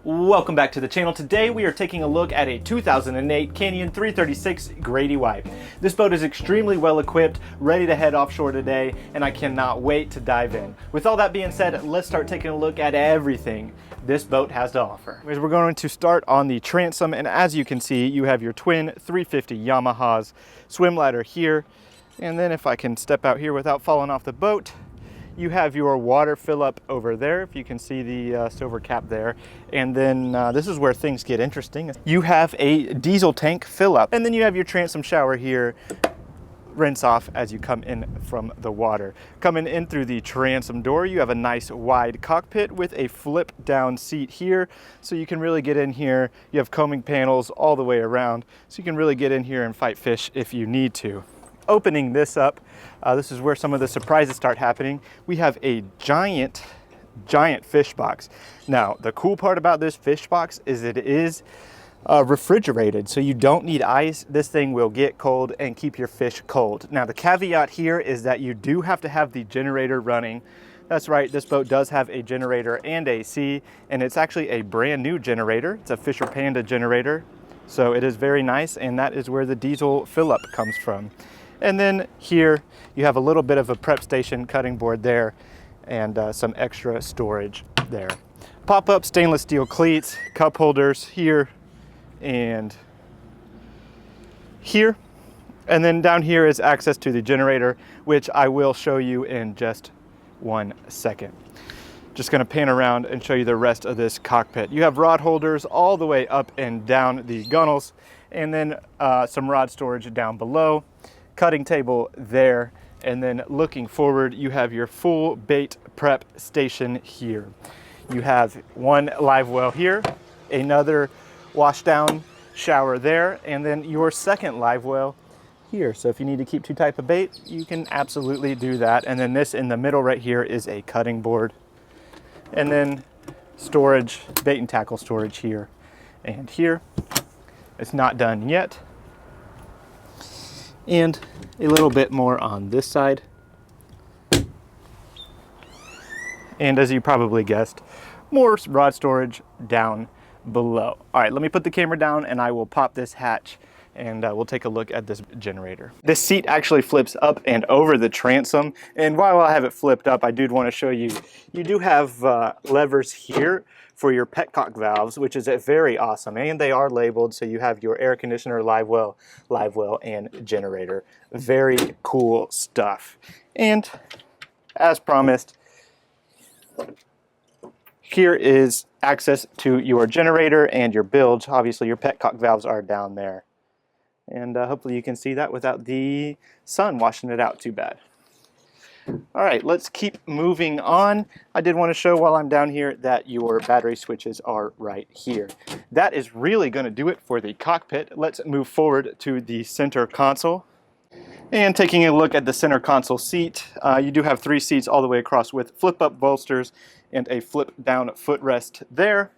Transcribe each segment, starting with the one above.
Welcome back to the channel. Today we are taking a look at a 2008 Canyon 336 Grady-White. This boat is extremely well equipped, ready to head offshore today, and I cannot wait to dive in. With all that being said, let's start taking a look at everything this boat has to offer. We're going to start on the transom, and as you can see, you have your twin 350 Yamahas, swim ladder here, and then if I can step out here without falling off the boat, you have your water fill up over there, if you can see the silver cap there. And then this is where things get interesting. You have a diesel tank fill up, and then you have your transom shower here, rinse off as you come in from the water. Coming in through the transom door, you have a nice wide cockpit with a flip down seat here, so you can really get in here. You have combing panels all the way around, so you can really get in here and fight fish if you need to. Opening this up, this is where some of the surprises start happening. We have a giant fish box. Now, the cool part about this fish box is it is refrigerated, so you don't need ice. This thing will get cold and keep your fish cold. Now, the caveat here is that you do have to have the generator running. That's right, this boat does have a generator and AC, and it's actually a brand new generator. It's a Fisher Panda generator, so it is very nice, and that is where the diesel fill-up comes from. And then here you have a little bit of a prep station cutting board there and some extra storage there. Pop-up stainless steel cleats, cup holders here and here. And then down here is access to the generator, which I will show you in just 1 second. Just gonna pan around and show you the rest of this cockpit. You have rod holders all the way up and down the gunnels, and then some rod storage down below. Cutting table there, and then looking forward, you have your full bait prep station here. You have one live well here, another wash down shower there, and then your second live well here. So if you need to keep two types of bait, you can absolutely do that. And then this in the middle right here is a cutting board, and then storage, bait and tackle storage here and here. It's not done yet. And a little bit more on this side. And as you probably guessed, more rod storage down below. All right, let me put the camera down and I will pop this hatch and we'll take a look at this generator. This seat actually flips up and over the transom. And while I have it flipped up, I do want to show you, you do have levers here for your petcock valves, which is very awesome. And they are labeled, so you have your air conditioner, live well, and generator. Very cool stuff. And as promised, here is access to your generator and your bilge. Obviously, your petcock valves are down there. And hopefully you can see that without the sun washing it out too bad. All right, let's keep moving on. I did want to show while I'm down here that your battery switches are right here. That is really going to do it for the cockpit. Let's move forward to the center console. And taking a look at the center console seat, you do have 3 seats all the way across with flip-up bolsters and a flip-down footrest there.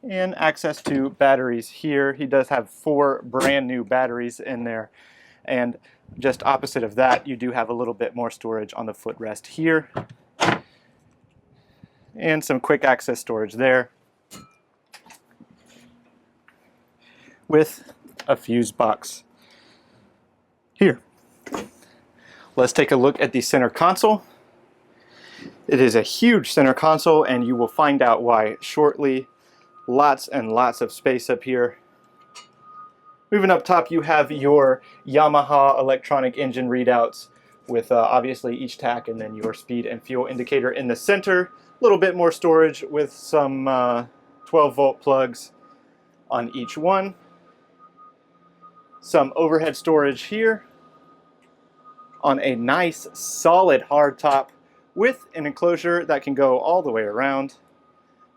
And access to batteries here. He does have 4 brand new batteries in there. And just opposite of that, you do have a little bit more storage on the footrest here. And some quick access storage there. With a fuse box here. Let's take a look at the center console. It is a huge center console, and you will find out why shortly. Lots and lots of space up here. Moving up top, you have your Yamaha electronic engine readouts with obviously each tack and then your speed and fuel indicator in the center. A little bit more storage with some 12-volt plugs on each one. Some overhead storage here on a nice solid hard top with an enclosure that can go all the way around.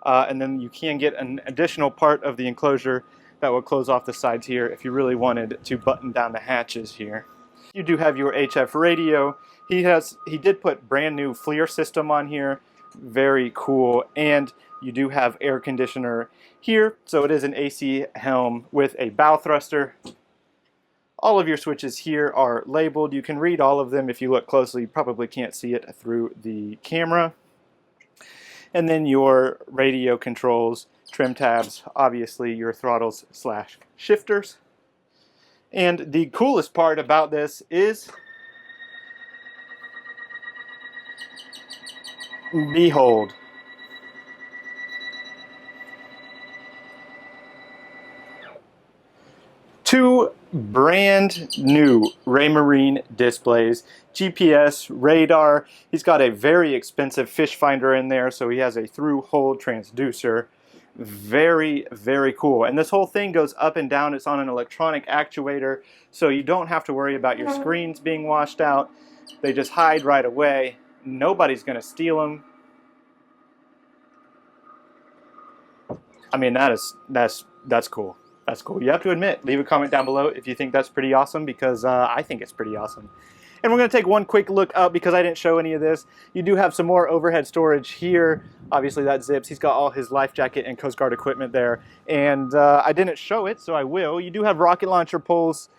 And then you can get an additional part of the enclosure that will close off the sides here if you really wanted to button down the hatches here. You do have your HF radio. He did put brand new FLIR system on here. Very cool. And you do have air conditioner here. So it is an AC Helm with a bow thruster. All of your switches here are labeled. You can read all of them if you look closely. You probably can't see it through the camera. And then your radio controls trim tabs, obviously your throttles slash shifters. And the coolest part about this is, behold, two brand new Raymarine displays, GPS, radar. He's got a very expensive fish finder in there, so he has a through-hole transducer. Very, very cool. And this whole thing goes up and down. It's on an electronic actuator, so you don't have to worry about your screens being washed out. They just hide right away. Nobody's going to steal them. I mean, that's cool. That's cool. You have to admit, leave a comment down below if you think that's pretty awesome, because I think it's pretty awesome. And we're going to take one quick look up because I didn't show any of this. You do have some more overhead storage here. Obviously that zips. He's got all his life jacket and Coast Guard equipment there. And I didn't show it, so I will. You do have rocket launcher poles,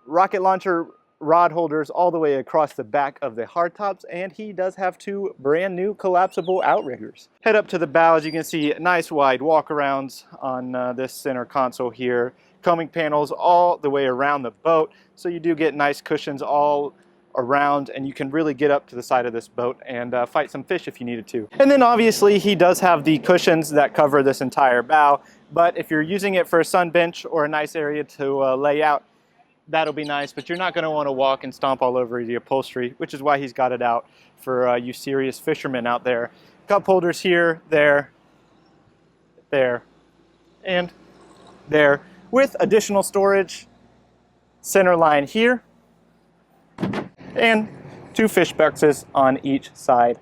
rocket launcher rod holders all the way across the back of the hardtops, and he does have two brand new collapsible outriggers. Head up to the bow. As you can see, nice wide walkarounds on this center console here. Combing panels all the way around the boat, so you do get nice cushions all around, and you can really get up to the side of this boat and fight some fish if you needed to. And then obviously he does have the cushions that cover this entire bow, but if you're using it for a sun bench or a nice area to lay out, that'll be nice, but you're not going to want to walk and stomp all over the upholstery, which is why he's got it out for you serious fishermen out there. Cup holders here, there, and there, with additional storage, center line here, and two fish boxes on each side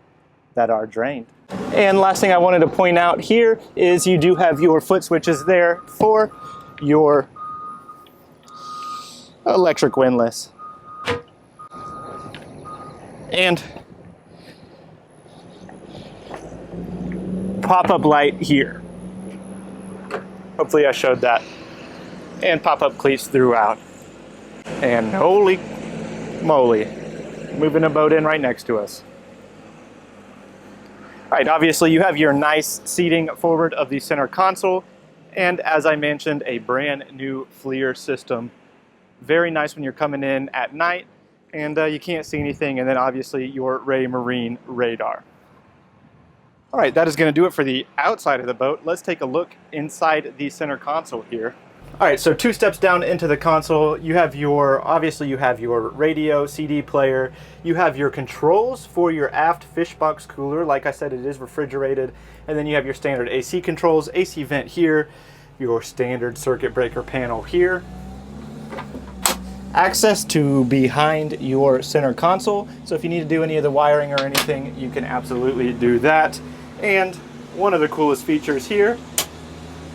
that are drained. And last thing I wanted to point out here is you do have your foot switches there for your electric windlass. And pop-up light here. Hopefully I showed that. And pop-up cleats throughout. And holy moly, moving a boat in right next to us. All right, obviously you have your nice seating forward of the center console, and as I mentioned, a brand new FLIR system. Very nice when you're coming in at night and you can't see anything, and then obviously your Raymarine radar. All right, that is going to do it for the outside of the boat. Let's take a look inside the center console here. All right, so two steps down into the console, you have obviously you have your radio, CD player, you have your controls for your aft fish box cooler. Like I said, it is refrigerated. And then you have your standard AC controls, AC vent here, your standard circuit breaker panel here. Access to behind your center console, so if you need to do any of the wiring or anything, you can absolutely do that. And one of the coolest features here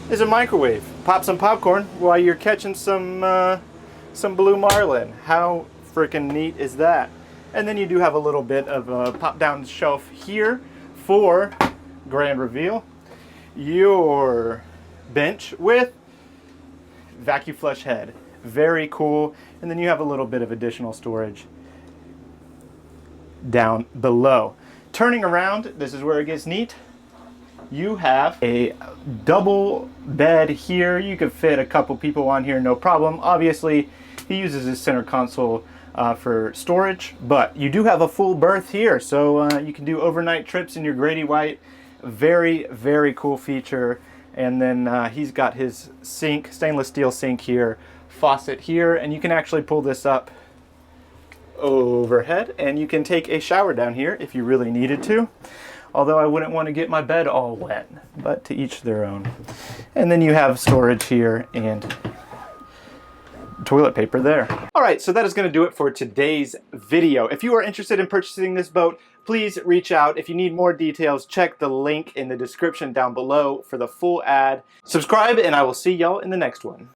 is a microwave. Pop some popcorn while you're catching some blue marlin. How freaking neat is that? And then you do have a little bit of a pop down shelf here for grand reveal, your bench with vacuum flush head. Very cool. And then you have a little bit of additional storage down below. Turning around, this is where it gets neat. You have a double bed here. You could fit a couple people on here, no problem. Obviously, he uses his center console for storage, but you do have a full berth here, so you can do overnight trips in your Grady-White. Very, very cool feature. And then he's got his sink, stainless steel sink here, faucet here, and you can actually pull this up overhead and you can take a shower down here if you really needed to. Although I wouldn't want to get my bed all wet, but to each their own. And then you have storage here and toilet paper there. All right, so that is going to do it for today's video. If you are interested in purchasing this boat, please reach out. If you need more details, check the link in the description down below for the full ad. Subscribe, and I will see y'all in the next one.